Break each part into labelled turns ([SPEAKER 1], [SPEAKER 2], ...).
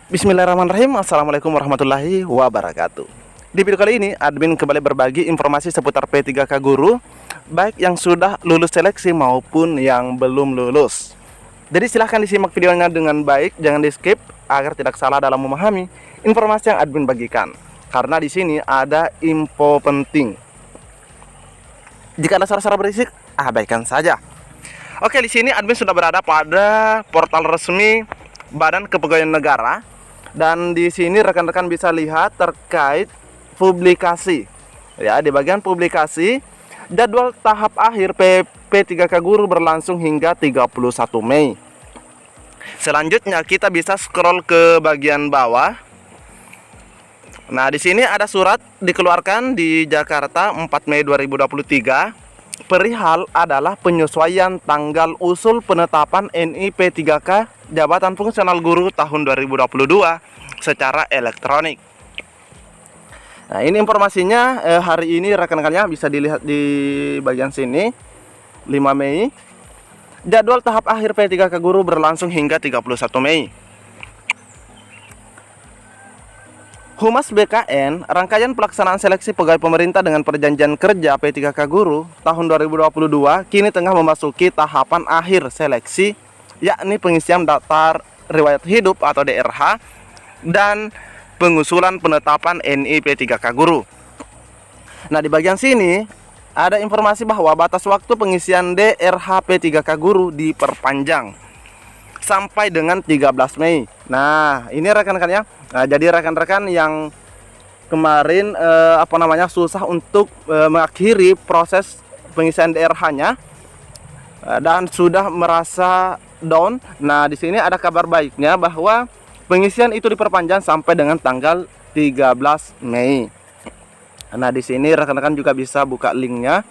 [SPEAKER 1] Bismillahirrahmanirrahim. Assalamualaikum warahmatullahi wabarakatuh. Di video kali ini, admin kembali berbagi informasi seputar P3K Guru, baik yang sudah lulus seleksi maupun yang belum lulus. Jadi silahkan disimak videonya dengan baik, jangan di skip agar tidak salah dalam memahami informasi yang admin bagikan. Karena di sini ada info penting. Jika ada suara-suara berisik, abaikan saja. Oke, di sini admin sudah berada pada portal resmi Badan Kepegawaian Negara. Dan di sini rekan-rekan bisa lihat terkait publikasi. Ya, di bagian publikasi, jadwal tahap akhir P3K Guru berlangsung hingga 31 Mei. Selanjutnya kita bisa scroll ke bagian bawah. Nah, di sini ada surat dikeluarkan di Jakarta 4 Mei 2023. Perihal adalah penyesuaian tanggal usul penetapan NIP 3K Jabatan Fungsional Guru tahun 2022 secara elektronik. Nah, ini informasinya hari ini rekan-rekannya bisa dilihat di bagian sini, 5 Mei. Jadwal tahap akhir P3K Guru berlangsung hingga 31 Mei. Humas BKN, rangkaian pelaksanaan seleksi pegawai pemerintah dengan perjanjian kerja P3K Guru tahun 2022 kini tengah memasuki tahapan akhir seleksi, yakni pengisian daftar riwayat hidup atau DRH dan pengusulan penetapan NIP 3K Guru. Nah, di bagian sini ada informasi bahwa batas waktu pengisian DRH P3K Guru diperpanjang sampai dengan 13 Mei. Nah, ini rekan-rekan ya. Nah, jadi rekan-rekan yang kemarin susah untuk mengakhiri proses pengisian DRH-nya dan sudah merasa down. Nah, di sini ada kabar baiknya bahwa pengisian itu diperpanjang sampai dengan tanggal 13 Mei. Nah, di sini rekan-rekan juga bisa buka linknya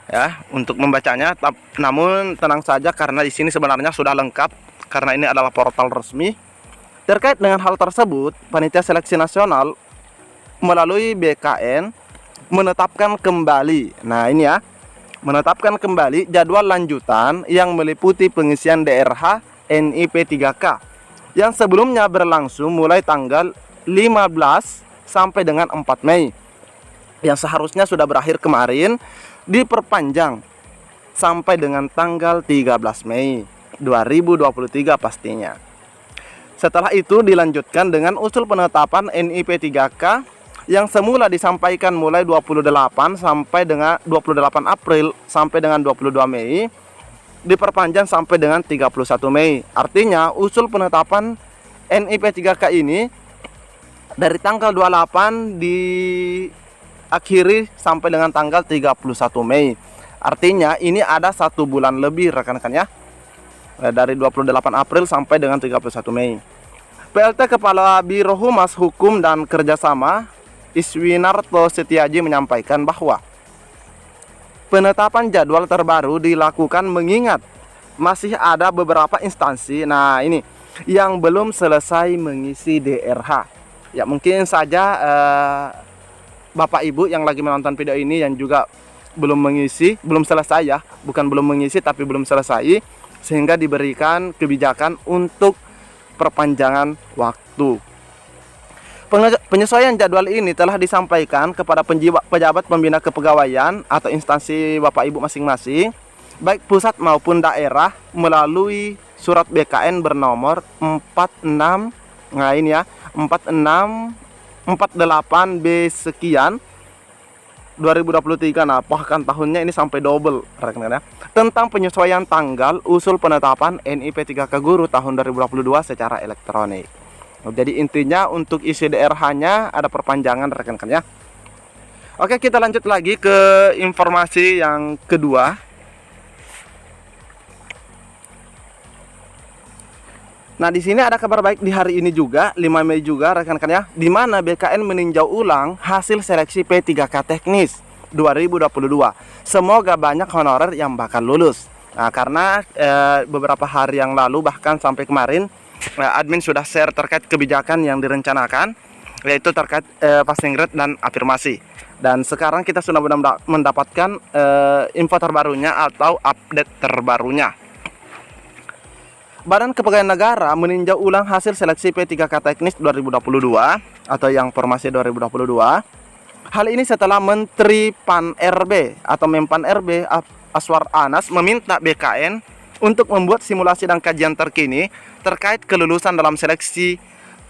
[SPEAKER 1] ya untuk membacanya. Namun tenang saja karena di sini sebenarnya sudah lengkap karena ini adalah portal resmi. Terkait dengan hal tersebut, Panitia Seleksi Nasional melalui BKN menetapkan kembali. Nah, ini ya, menetapkan kembali jadwal lanjutan yang meliputi pengisian DRH NIP 3K yang sebelumnya berlangsung mulai tanggal 15 sampai dengan 4 Mei. Yang seharusnya sudah berakhir kemarin diperpanjang sampai dengan tanggal 13 Mei 2023 pastinya. Setelah itu dilanjutkan dengan usul penetapan NIP 3K yang semula disampaikan mulai 28 April sampai dengan 22 Mei diperpanjang sampai dengan 31 Mei. Artinya usul penetapan NIP 3K ini dari tanggal 28 diakhiri sampai dengan tanggal 31 Mei. Artinya ini ada 1 bulan lebih rekan-rekan ya. Dari 28 April sampai dengan 31 Mei. PLT Kepala Biro Humas Hukum dan Kerjasama Iswinarto Setiaji menyampaikan bahwa penetapan jadwal terbaru dilakukan mengingat masih ada beberapa instansi, nah ini, yang belum selesai mengisi DRH. Ya, mungkin saja Bapak Ibu yang lagi menonton video ini yang juga belum selesai ya, bukan belum mengisi tapi belum selesai, sehingga diberikan kebijakan untuk perpanjangan waktu. Penyesuaian jadwal ini telah disampaikan kepada pejabat pembina kepegawaian atau instansi Bapak Ibu masing-masing, baik pusat maupun daerah, melalui surat BKN bernomor 46, nah ini ya, 4648B sekian 2023. Nah, bahkan tahunnya ini sampai double rekan-rekan ya. Tentang penyesuaian tanggal usul penetapan NIP 3K Guru tahun 2022 secara elektronik. Jadi intinya untuk isi DRH-nya ada perpanjangan rekan-rekan ya. Oke, kita lanjut lagi ke informasi yang kedua. Nah, di sini ada kabar baik di hari ini juga, 5 Mei juga rekan-rekan ya, di mana BKN meninjau ulang hasil seleksi P3K Teknis 2022. Semoga banyak honorer yang bakal lulus. Nah, karena beberapa hari yang lalu bahkan sampai kemarin admin sudah share terkait kebijakan yang direncanakan, yaitu terkait passing grade dan afirmasi. Dan sekarang kita sudah mendapatkan info terbarunya atau update terbarunya. Badan Kepegawaian Negara meninjau ulang hasil seleksi P3K Teknis 2022 atau yang formasi 2022. Hal ini setelah Menteri Pan-RB atau Menpan-RB Aswar Anas meminta BKN untuk membuat simulasi dan kajian terkini terkait kelulusan dalam seleksi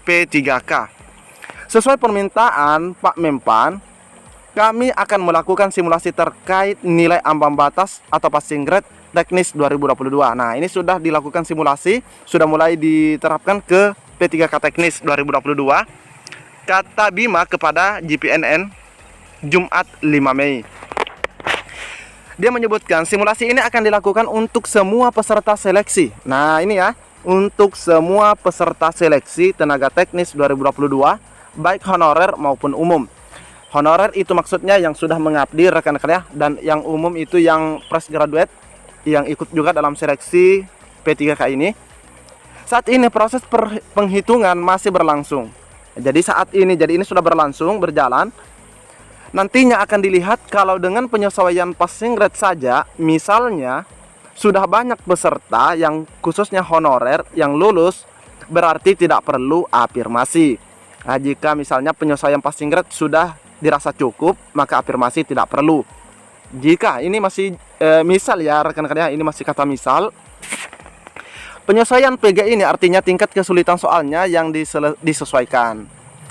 [SPEAKER 1] P3K. Sesuai permintaan Pak Menpan, kami akan melakukan simulasi terkait nilai ambang batas atau passing grade Teknis 2022. Nah, ini sudah dilakukan simulasi, sudah mulai diterapkan ke P3K Teknis 2022. Kata Bima kepada GPNN Jumat 5 Mei. Dia menyebutkan simulasi ini akan dilakukan untuk semua peserta seleksi. Nah, ini ya, untuk semua peserta seleksi tenaga teknis 2022, baik honorer maupun umum. Honorer itu maksudnya yang sudah mengabdi rekan-rekan ya, dan yang umum itu yang fresh graduate yang ikut juga dalam seleksi P3K ini. Saat ini proses penghitungan masih berlangsung. Jadi ini sudah berjalan. Nantinya akan dilihat kalau dengan penyesuaian passing grade saja, misalnya sudah banyak peserta yang khususnya honorer yang lulus, berarti tidak perlu afirmasi. Nah, jika misalnya penyesuaian passing grade sudah dirasa cukup, maka afirmasi tidak perlu. Jika ini masih misal ya rekan-rekan ya, ini masih kata misal. Penyesuaian PG ini artinya tingkat kesulitan soalnya yang disesuaikan.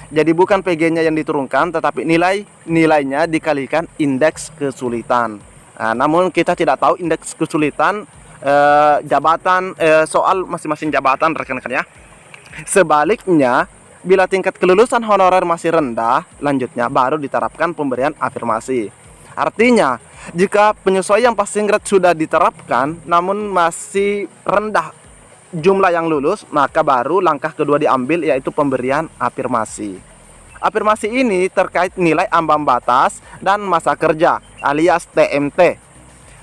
[SPEAKER 1] Jadi bukan PG-nya yang diturunkan, tetapi nilainya dikalikan indeks kesulitan. Nah, namun kita tidak tahu indeks kesulitan jabatan soal masing-masing jabatan rekan-rekan ya. Sebaliknya, bila tingkat kelulusan honorer masih rendah, lanjutnya baru diterapkan pemberian afirmasi. Artinya, jika penyesuaian passing grade sudah diterapkan namun masih rendah jumlah yang lulus, maka baru langkah kedua diambil, yaitu pemberian afirmasi. Afirmasi ini terkait nilai ambang batas dan masa kerja alias TMT,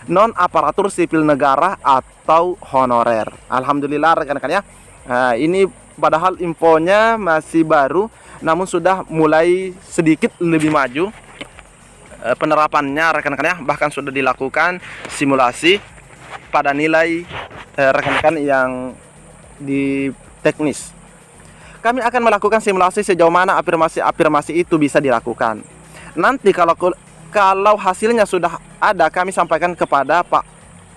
[SPEAKER 1] non aparatur sipil negara atau honorer. Alhamdulillah rekan-rekan ya. Nah, ini padahal infonya masih baru, namun sudah mulai sedikit lebih maju penerapannya rekan-rekan ya. Bahkan sudah dilakukan simulasi pada nilai rekan-rekan yang di teknis. Kami akan melakukan simulasi sejauh mana afirmasi itu bisa dilakukan. Nanti kalau hasilnya sudah ada, kami sampaikan kepada Pak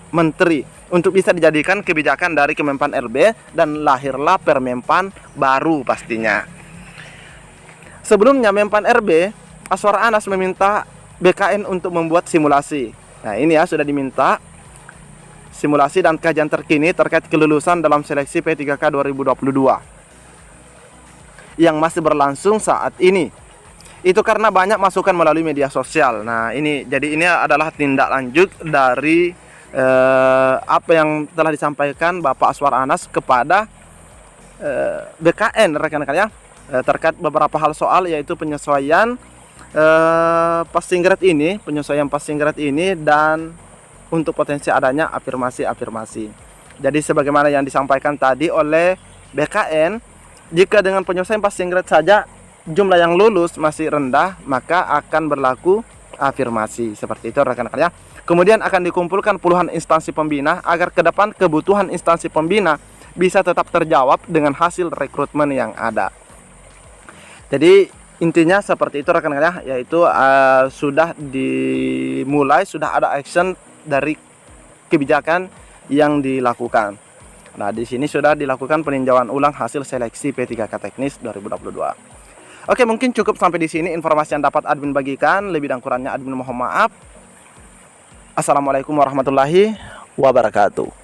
[SPEAKER 1] Menteri untuk bisa dijadikan kebijakan dari Kemenpan RB, dan lahirlah Permenpan baru pastinya. Sebelumnya Menpan RB Aswar Anas meminta BKN untuk membuat simulasi. Nah, ini ya, sudah diminta simulasi dan kajian terkini terkait kelulusan dalam seleksi P3K 2022 yang masih berlangsung saat ini. Itu karena banyak masukan melalui media sosial. Nah, ini adalah tindak lanjut dari apa yang telah disampaikan Bapak Aswar Anas kepada BKN rekan-rekan ya, terkait beberapa hal soal, yaitu penyesuaian passing grade ini, dan untuk potensi adanya afirmasi. Jadi sebagaimana yang disampaikan tadi oleh BKN, jika dengan penyesuaian passing grade saja jumlah yang lulus masih rendah, maka akan berlaku afirmasi. Seperti itu rekan-rekan ya. Kemudian akan dikumpulkan puluhan instansi pembina agar ke depan kebutuhan instansi pembina bisa tetap terjawab dengan hasil rekrutmen yang ada. Jadi intinya seperti itu rekan-rekan ya, yaitu sudah dimulai, sudah ada action dari kebijakan yang dilakukan. Nah, di sini sudah dilakukan peninjauan ulang hasil seleksi P3K Teknis 2022. Oke, mungkin cukup sampai di sini informasi yang dapat admin bagikan. Lebih dan kurangnya admin mohon maaf. Assalamualaikum warahmatullahi wabarakatuh.